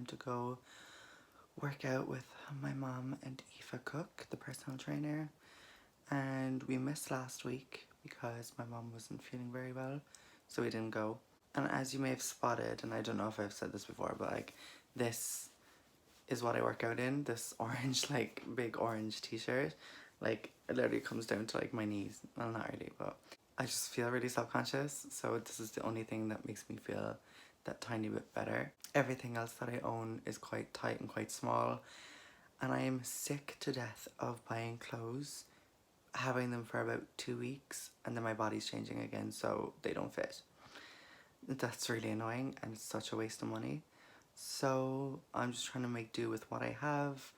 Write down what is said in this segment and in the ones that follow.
to go work out with my mom and Aoife Cook, the personal trainer. And we missed last week because my mom wasn't feeling very well, so we didn't go. And as you may have spotted, and I don't know if I've said this before, but like this is what I work out in, this orange, like big orange t-shirt. Like it literally comes down to like my knees. Well, not really, but I just feel really self-conscious, so this is the only thing that makes me feel that tiny bit better. Everything else that I own is quite tight and quite small, and I am sick to death of buying clothes, having them for about 2 weeks, and then my body's changing again, so they don't fit. That's really annoying, and it's such a waste of money. So I'm just trying to make do with what I have.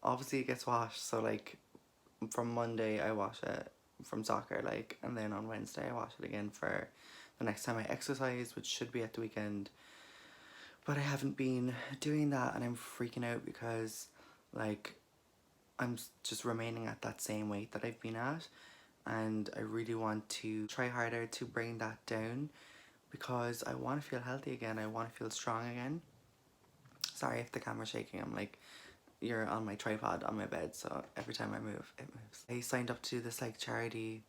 Obviously it gets washed, so like from Monday I wash it from soccer, like, and then on Wednesday I wash it again for the next time I exercise, which should be at the weekend. But I haven't been doing that, and I'm freaking out because like I'm just remaining at that same weight that I've been at, and I really want to try harder to bring that down because I want to feel healthy again. I want to feel strong again. Sorry if the camera's shaking. I'm like, you're on my tripod on my bed, so every time I move, it moves. I signed up to this like charity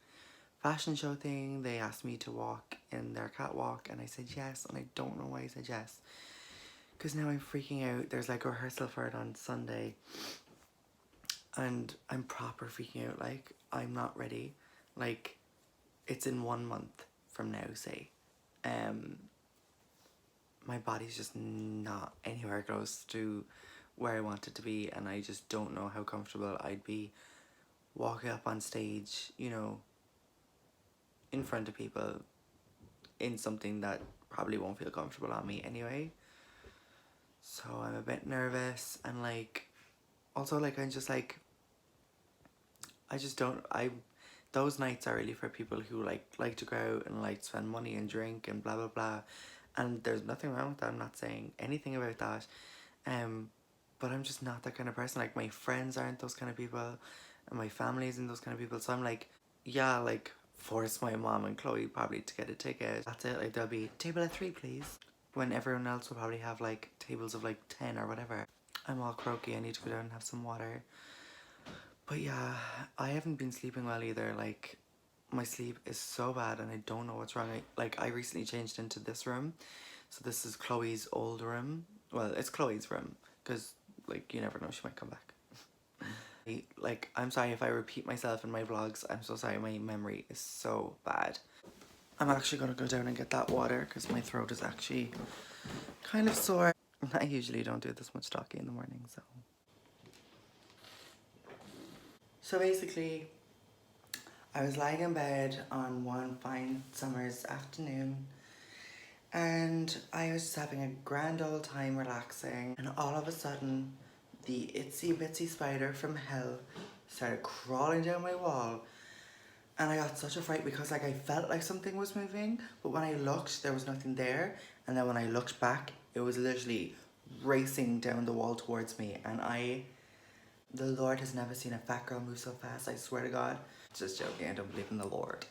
fashion show thing. They asked me to walk in their catwalk, and I said yes, and I don't know why I said yes. Because now I'm freaking out. There's like a rehearsal for it on Sunday, and I'm proper freaking out. Like, I'm not ready. Like, it's in 1 month from now, say. My body's just not anywhere close to where I want it to be, and I just don't know how comfortable I'd be walking up on stage, you know, in front of people in something that probably won't feel comfortable on me anyway. So I'm a bit nervous, and like also like I'm just like I just don't I those nights are really for people who like to go out and like spend money and drink and blah blah blah, and there's nothing wrong with that. I'm not saying anything about that, but I'm just not that kind of person. Like, my friends aren't those kind of people, and my family isn't those kind of people, so I'm like, yeah, like, force my mom and Chloe probably to get a ticket. That's it. Like, there'll be table at 3 please, when everyone else will probably have like tables of like 10 or whatever. I'm all croaky. I need to go down and have some water. But yeah, I haven't been sleeping well either. Like, my sleep is so bad, and I don't know what's wrong. I recently changed into this room. So this is Chloe's old room. Well, it's Chloe's room, because like you never know, she might come back. Like, I'm sorry if I repeat myself in my vlogs. I'm so sorry, my memory is so bad. I'm actually gonna go down and get that water because my throat is actually kind of sore. I usually don't do this much talking in the morning, so. So basically, I was lying in bed on one fine summer's afternoon, and I was just having a grand old time relaxing, and all of a sudden, the itsy bitsy spider from hell started crawling down my wall, and I got such a fright because like I felt like something was moving, but when I looked there was nothing there, and then when I looked back it was literally racing down the wall towards me, and the Lord has never seen a fat girl move so fast, I swear to God. Just joking, I don't believe in the Lord.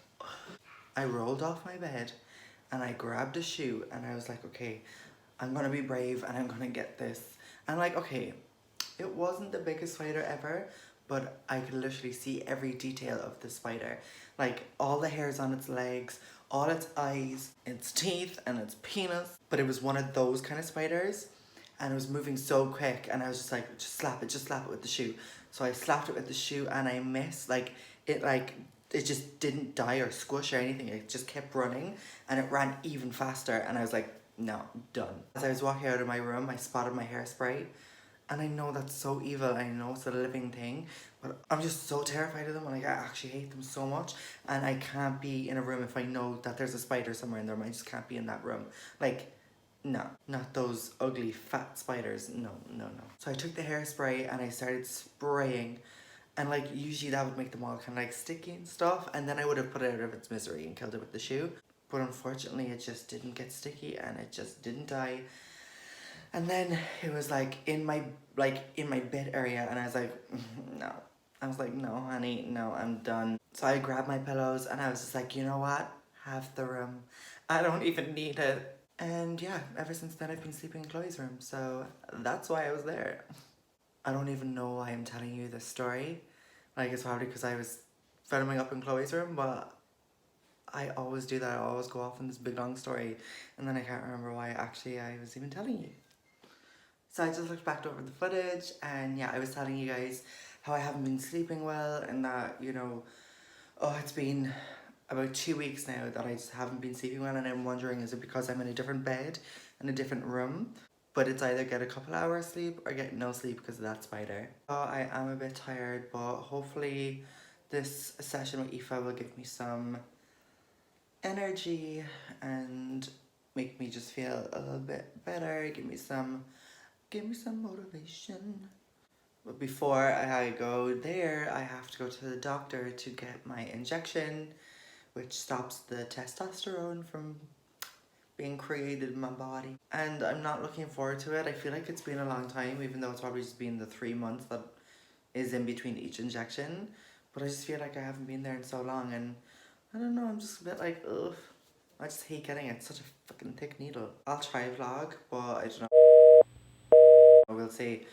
I rolled off my bed and I grabbed a shoe, and I was like, okay, I'm gonna be brave and I'm gonna get this. And like, okay, it wasn't the biggest spider ever, but I could literally see every detail of the spider. Like, all the hairs on its legs, all its eyes, its teeth, and its penis. But it was one of those kind of spiders, and it was moving so quick, and I was just like, just slap it with the shoe. So I slapped it with the shoe, and I missed. Like, it just didn't die or squish or anything. It just kept running, and it ran even faster, and I was like, no, done. As I was walking out of my room, I spotted my hairspray, and I know that's so evil, I know it's a living thing, but I'm just so terrified of them, and like, I actually hate them so much, and I can't be in a room if I know that there's a spider somewhere in the room. I just can't be in that room. Like, no, not those ugly fat spiders. No, no, no. So I took the hairspray and I started spraying, and like usually that would make them all kind of like sticky and stuff, and then I would have put it out of its misery and killed it with the shoe. But unfortunately it just didn't get sticky, and it just didn't die. And then it was like in my bed area, and I was like, no. I was like, no honey, no, I'm done. So I grabbed my pillows and I was just like, you know what? Half the room. I don't even need it. And yeah, ever since then I've been sleeping in Chloe's room, so that's why I was there. I don't even know why I'm telling you this story. Like, it's probably because I was filming up in Chloe's room, but I always do that. I always go off on this big long story, and then I can't remember why actually I was even telling you. So I just looked back over the footage, and yeah, I was telling you guys how I haven't been sleeping well, and that, you know, oh, it's been about 2 weeks now that I just haven't been sleeping well, and I'm wondering, is it because I'm in a different bed, in a different room? But it's either get a couple hours sleep or get no sleep because of that spider. Oh, I am a bit tired, but hopefully this session with Aoife will give me some energy and make me just feel a little bit better, give me some motivation. But before I go there, I have to go to the doctor to get my injection, which stops the testosterone from being created in my body. And I'm not looking forward to it. I feel like it's been a long time, even though it's probably just been the 3 months that is in between each injection. But I just feel like I haven't been there in so long, and I don't know, I'm just a bit like, ugh. I just hate getting it. It's such a fucking thick needle. I'll try a vlog, but I don't know. We'll see.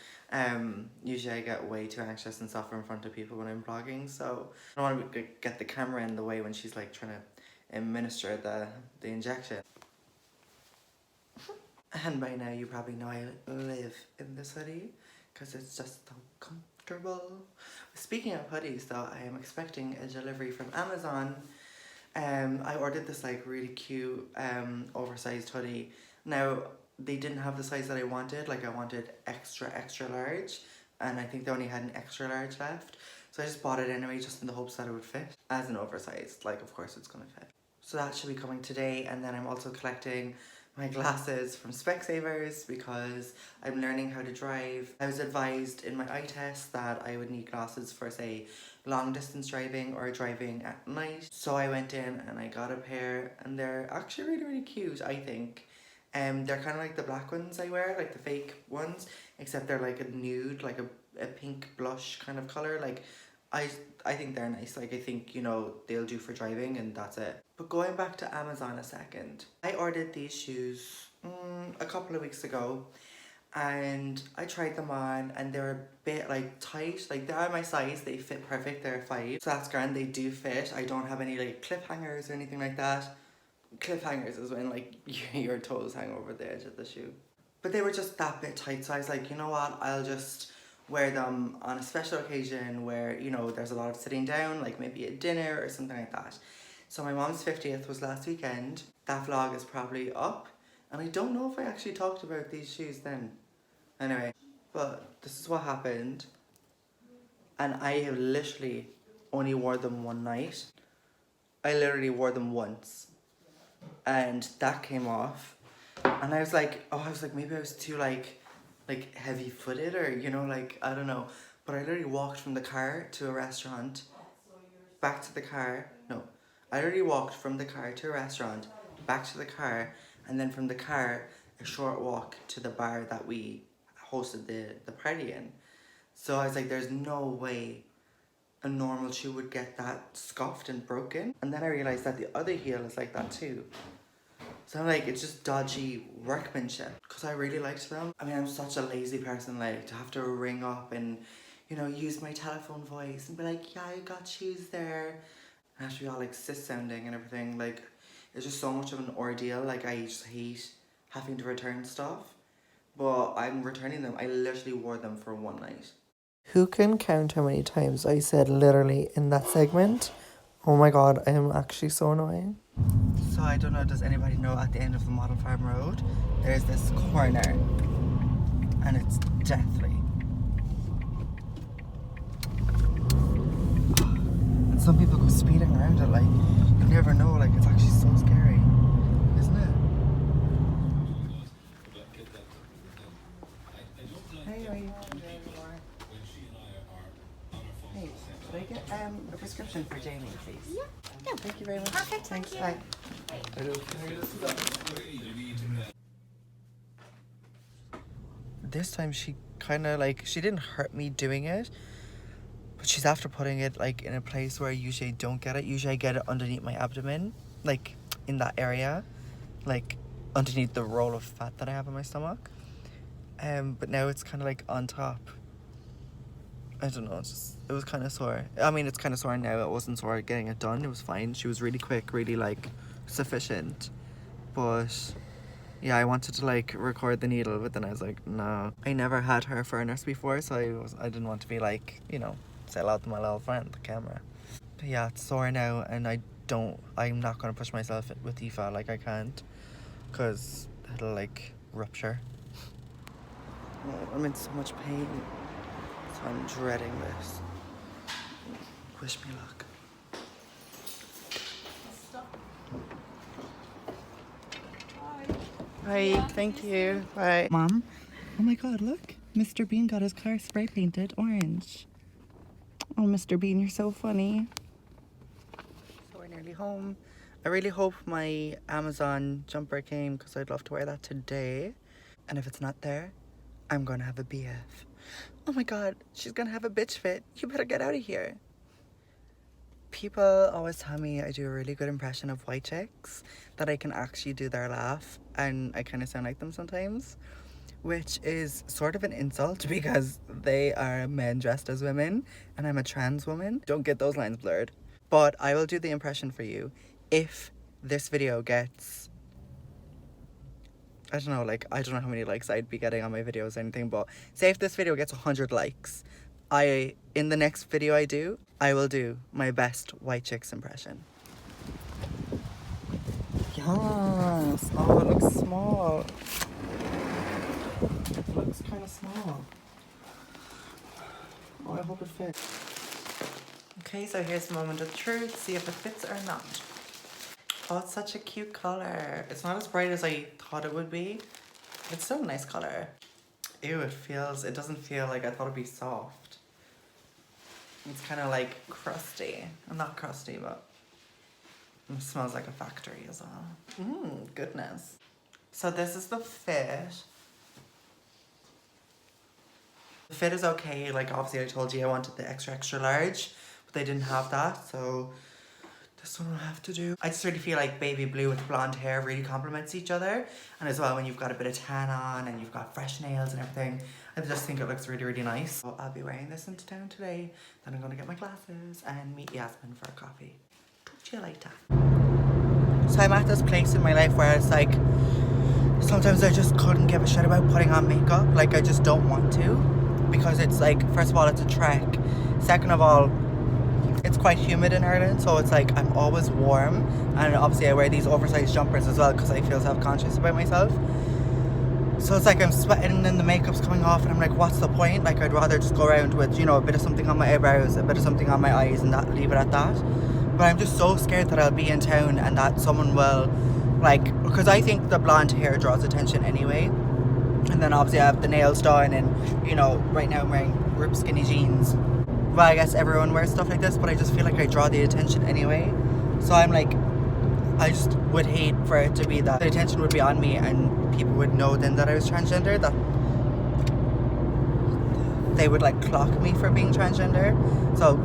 Usually I get way too anxious and suffer in front of people when I'm vlogging, so I don't want to get the camera in the way when she's like trying to administer the injection. And by now you probably know I live in this hoodie because it's just so comfortable. Speaking of hoodies though, I am expecting a delivery from Amazon. I ordered this like really cute oversized hoodie. Now they didn't have the size that I wanted, like I wanted extra large, and I think they only had an extra large left. So I just bought it anyway just in the hopes that it would fit as an oversized, like of course it's gonna fit. So that should be coming today, and then I'm also collecting my glasses from Specsavers because I'm learning how to drive. I was advised in my eye test that I would need glasses for, say, long distance driving or driving at night. So I went in and I got a pair, and they're actually really cute, I think. They're kind of like the black ones I wear, like the fake ones, except they're like a nude, like a pink blush kind of color. Like I think they're nice. Like, I think, you know, they'll do for driving, and that's it. But going back to Amazon a second, I ordered these shoes a couple of weeks ago, and I tried them on, and they're a bit like tight. Like, they are my size, they fit perfect, they're a 5, so that's grand, they do fit. I don't have any like clip hangers or anything like that. Clip hangers is when like your toes hang over the edge of the shoe. But they were just that bit tight, so I was like, you know what, I'll just wear them on a special occasion where, you know, there's a lot of sitting down, like maybe a dinner or something like that. So my mom's 50th was last weekend. That vlog is probably up, and I don't know if I actually talked about these shoes then. Anyway, but this is what happened, and I have literally only wore them one night. I literally wore them once, and that came off, and I was like, maybe I was too like heavy footed, or, you know, like, I don't know. But I literally walked from the car to a restaurant, back to the car. No, I literally walked from the car to a restaurant, back to the car, and then from the car a short walk to the bar that we hosted the party in. So I was like, there's no way a normal shoe would get that scuffed and broken. And then I realized that the other heel is like that too. So I'm like, it's just dodgy workmanship, because I really liked them. I mean, I'm such a lazy person, like, to have to ring up and, you know, use my telephone voice and be like, yeah, I got shoes there. And have to be all like cis sounding and everything. Like, it's just so much of an ordeal. Like, I just hate having to return stuff. But I'm returning them. I literally wore them for one night. Who can count how many times I said literally in that segment? Oh my god, I am actually so annoying. So I don't know, does anybody know, at the end of the Model Farm Road, there's this corner, and it's deathly. And some people go speeding around it, like, you never know, like, it's actually so scary, isn't it? Hey, are you Hey, could I get a prescription for Jamie, please? Yeah. Yeah, thank you very much. Perfect, Thanks, thank you. bye. This time she kind of like, she didn't hurt me doing it, but she's after putting it like in a place where I usually don't get it. Usually I get it underneath my abdomen, like in that area, like underneath the roll of fat that I have in my stomach. But now it's kind of like on top. I don't know, it was kind of sore. I mean, it's kind of sore now. It wasn't sore getting it done. It was fine. She was really quick, really like sufficient. But yeah, I wanted to like record the needle, but then I was like, no. I never had her for a nurse before, so I didn't want to be like, you know, sell out to my little friend, the camera. But yeah, it's sore now, and I'm not gonna push myself with Aoife, like I can't, because it'll like rupture. Oh, I'm in so much pain. So I'm dreading this. Wish me luck. Hi, thank you. Bye. Mom? Oh my god, look. Mr. Bean got his car spray painted orange. Oh, Mr. Bean, you're so funny. So we're nearly home. I really hope my Amazon jumper came because I'd love to wear that today. And if it's not there, I'm gonna have a BF. Oh my god, she's gonna have a bitch fit. You better get out of here. People always tell me I do a really good impression of white chicks, that I can actually do their laugh, and I kind of sound like them sometimes, which is sort of an insult because they are men dressed as women and I'm a trans woman. Don't get those lines blurred. But I will do the impression for you if this video gets, I don't know, like, I don't know how many likes I'd be getting on my videos or anything, but say if this video gets 100 likes, in the next video I will do my best white chicks impression. Yes. Oh, it looks small. It looks kind of small. Oh, I hope it fits. Okay, so here's the moment of truth. See if it fits or not. Oh, it's such a cute color. It's not as bright as I thought it would be. It's still a nice color. Ew, it doesn't feel like I thought it'd be soft. It's kind of like crusty. Not crusty, but it smells like a factory as well. Goodness. So this is the fit. The fit is okay. Like, obviously I told you I wanted the extra large, but they didn't have that, so this one will have to do. I just really feel like baby blue with blonde hair really complements each other. And as well, when you've got a bit of tan on and you've got fresh nails and everything, I just think it looks really, really nice. So I'll be wearing this into town today. Then I'm gonna get my glasses and meet Yasmin for a coffee. Talk to you later. So I'm at this place in my life where it's like, sometimes I just couldn't give a shit about putting on makeup. Like, I just don't want to. Because it's like, first of all, it's a trek. Second of all, it's quite humid in Ireland, so it's like I'm always warm, and obviously I wear these oversized jumpers as well because I feel self-conscious about myself. So it's like I'm sweating and the makeup's coming off, and I'm like, what's the point? Like, I'd rather just go around with, you know, a bit of something on my eyebrows, a bit of something on my eyes, and that, leave it at that. But I'm just so scared that I'll be in town and that someone will, like, because I think the blonde hair draws attention anyway. And then obviously I have the nails done, and, you know, right now I'm wearing ripped skinny jeans. Well, I guess everyone wears stuff like this, but I just feel like I draw the attention anyway. So I'm like, I just would hate for it to be that the attention would be on me and people would know then that I was transgender, that they would like clock me for being transgender. So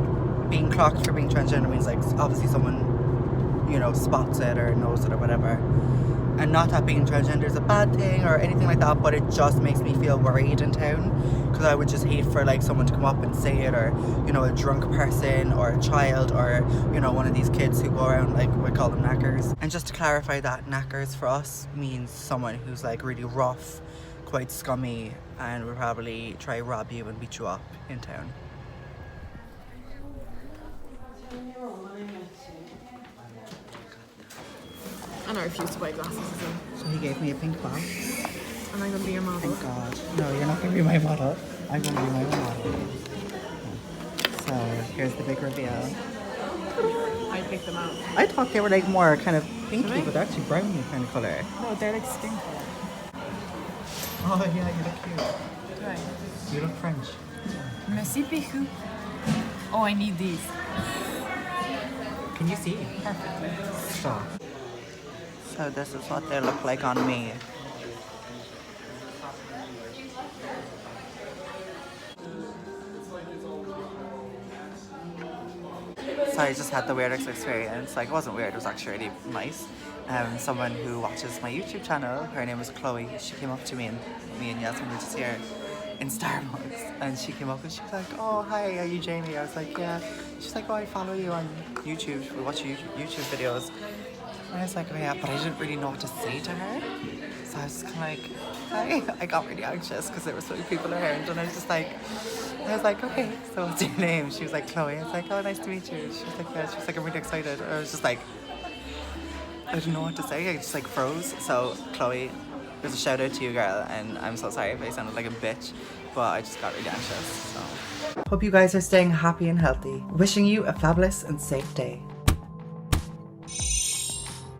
being clocked for being transgender means like obviously someone, you know, spots it or knows it or whatever. And not that being transgender is a bad thing or anything like that, but it just makes me feel worried in town, because I would just hate for like someone to come up and say it, or, you know, a drunk person or a child, or, you know, one of these kids who go around, like, we call them knackers. And just to clarify that, knackers for us means someone who's like really rough, quite scummy, and would probably try rob you and beat you up in town. And I refuse to buy glasses as well. So he gave me a pink box. And I'm going to be your model. Thank God. No, you're not going to be my model. I'm going to be my model. So here's the big reveal. I picked them out. I thought they were like more kind of pinky, but they're actually brownie kind of colour. No, they're like skin colour. Oh yeah, you look cute. Right. You look French. Merci beaucoup. Oh, I need these. Can you see? Perfectly. Stop. So this is what they look like on me. So I just had the weirdest experience. Like, it wasn't weird, it was actually really nice. someone who watches my YouTube channel. Her name was Chloe. She came up to me and Yasmin were just here in Starbucks, and she came up and she was like, "Oh, hi, are you Jamie?" I was like, "Yeah." She's like, "Oh, I follow you on YouTube. We watch your YouTube videos." And I was like, "Oh yeah," but I didn't really know what to say to her. So I was kind of like, "Hi." I got really anxious because there were so many people around, and I was like, "Okay, so what's your name?" She was like, "Chloe." I was like, "Oh, nice to meet you." She was like, "Yeah." She was like, "I'm really excited." I was just like, I didn't know what to say. I just like froze. So Chloe, there's a shout out to you, girl, and I'm so sorry if I sounded like a bitch, but I just got really anxious. So hope you guys are staying happy and healthy. Wishing you a fabulous and safe day.